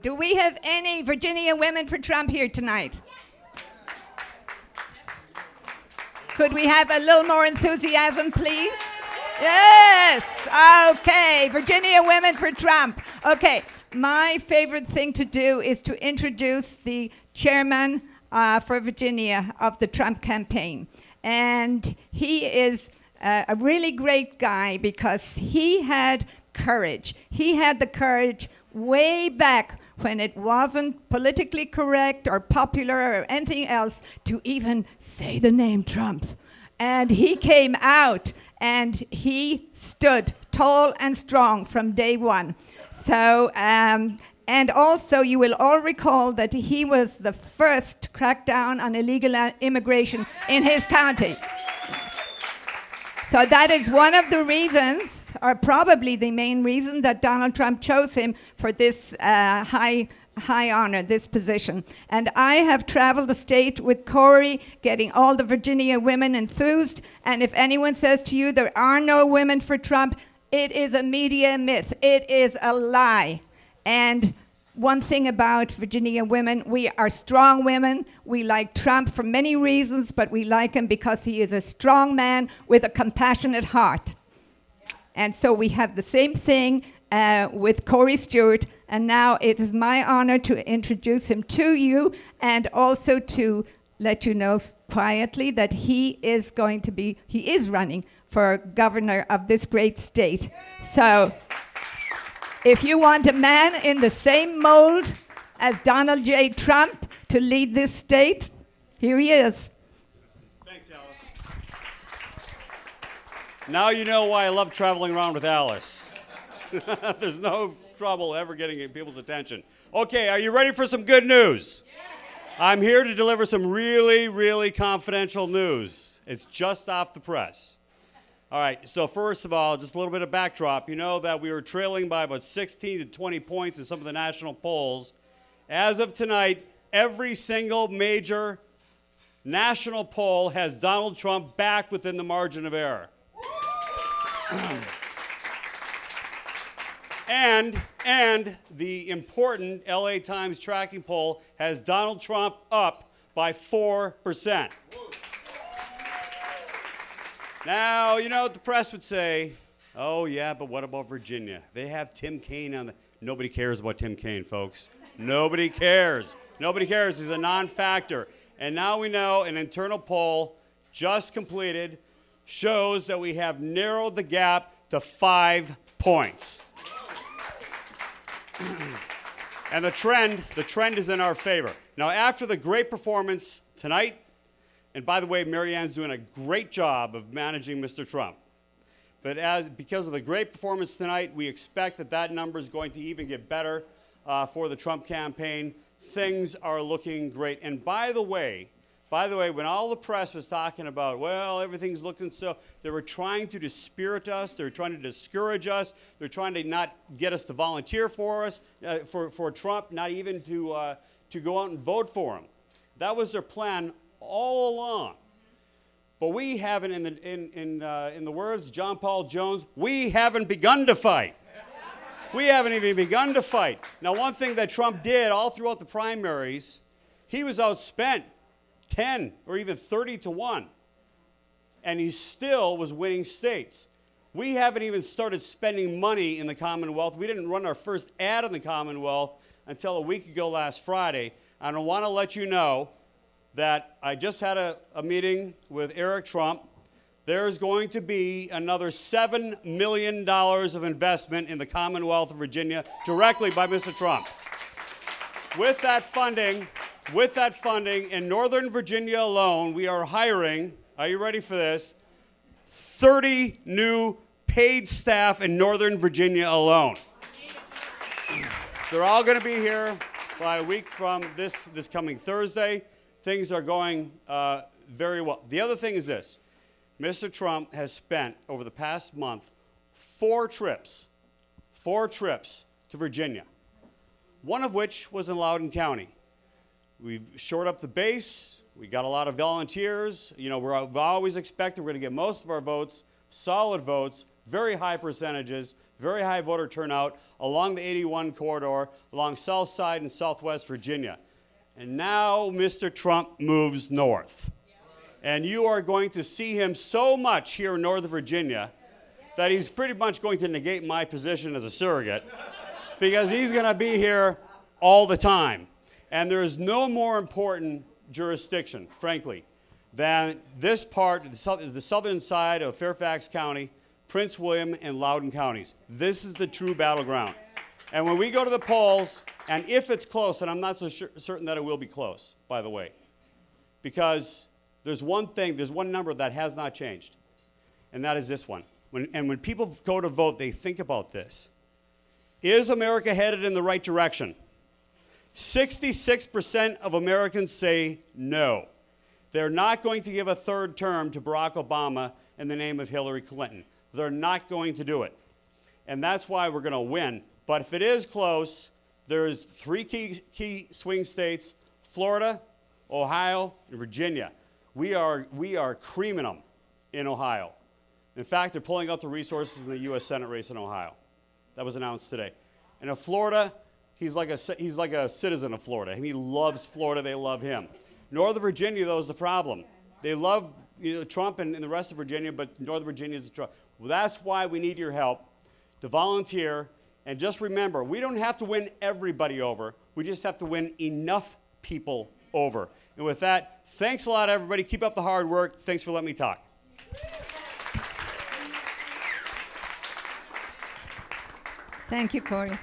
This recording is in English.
Do we have any Virginia women for Trump here tonight? Could we have a little more enthusiasm, please? Yes. Okay. Virginia women for Trump. Okay. My favorite thing to do is to introduce the chairman for Virginia of the Trump campaign. And he is a really great guy because he had courage. He had the courage way back when it wasn't politically correct or popular or anything else to even say the name Trump. And he came out and he stood tall and strong from day one. So, and also you will all recall that he was the first to crack down on illegal immigration in his county. So that is one of the reasons, or probably the main reason, that Donald Trump chose him for this high honor, this position. And I have traveled the state with Corey, getting all the Virginia women enthused. And if anyone says to you there are no women for Trump, it is a media myth. It is a lie. And one thing about Virginia women, we are strong women. We like Trump for many reasons, but we like him because he is a strong man with a compassionate heart. And so we have the same thing with Corey Stewart, and now it is my honor to introduce him to you and also to let you know quietly that he is running for governor of this great state. So if you want a man in the same mold as Donald J. Trump to lead this state, here he is. Thanks, Alice. Now you know why I love traveling around with Alice. There's no trouble ever getting people's attention. Okay, are you ready for some good news? Yes. I'm here to deliver some really, really confidential news. It's just off the press. All right, so first of all, just a little bit of backdrop. You know that we were trailing by about 16 to 20 points in some of the national polls. As of tonight, every single major national poll has Donald Trump back within the margin of error. And the important LA Times tracking poll has Donald Trump up by 4%. Now, you know what the press would say, oh yeah, but what about Virginia? They have Tim Kaine on the... Nobody cares about Tim Kaine, folks. Nobody cares. Nobody cares. He's a non-factor. And now we know an internal poll just completed shows that we have narrowed the gap to 5 points. And the trend is in our favor. Now, after the great performance tonight, and by the way, Marianne's doing a great job of managing Mr. Trump. But because of the great performance tonight, we expect that number is going to even get better for the Trump campaign. Things are looking great. And by the way, when all the press was talking about, well, everything's looking so, they were trying to dispirit us, they were trying to discourage us, they're trying to not get us to volunteer for us, for Trump, not even to go out and vote for him. That was their plan all along. But we haven't, in the words of John Paul Jones, we haven't begun to fight. We haven't even begun to fight. Now, one thing that Trump did all throughout the primaries, he was outspent 10 or even 30 to 1. And he still was winning states. We haven't even started spending money in the Commonwealth. We didn't run our first ad in the Commonwealth until a week ago last Friday. And I want to let you know that I just had a meeting with Eric Trump. There's going to be another $7 million of investment in the Commonwealth of Virginia directly by Mr. Trump. With that funding, in Northern Virginia alone, we are hiring, are you ready for this, 30 new paid staff in Northern Virginia alone. They're all going to be here by a week from this coming Thursday. Things are going very well. The other thing is this. Mr. Trump has spent, over the past month, 4 trips to Virginia, one of which was in Loudoun County. We've shored up the base. We got a lot of volunteers. You know, we've always expected we're going to get most of our votes, solid votes, very high percentages. very high voter turnout along the 81 corridor, along South Side and Southwest Virginia. And now Mr. Trump moves north. And you are going to see him so much here in Northern Virginia that he's pretty much going to negate my position as a surrogate because he's going to be here all the time. And there is no more important jurisdiction, frankly, than this part, the southern side of Fairfax County, Prince William, and Loudoun counties. This is the true battleground. And when we go to the polls, and if it's close, and I'm not so certain that it will be close, by the way, because there's one number that has not changed, and that is this one. When people go to vote, they think about this. Is America headed in the right direction? 66% of Americans say no. They're not going to give a third term to Barack Obama in the name of Hillary Clinton. They're not going to do it. And that's why we're going to win. But if it is close, there's three key swing states: Florida, Ohio, and Virginia. We are creaming them in Ohio. In fact, they're pulling out the resources in the U.S. Senate race in Ohio. That was announced today. And in Florida, he's like a citizen of Florida. And he loves Florida. They love him. Northern Virginia, though, is the problem. They love Trump and the rest of Virginia, but Northern Virginia is the trouble. Well, that's why we need your help to volunteer. And just remember, we don't have to win everybody over. We just have to win enough people over. And with that, thanks a lot, everybody. Keep up the hard work. Thanks for letting me talk. Thank you, Corey.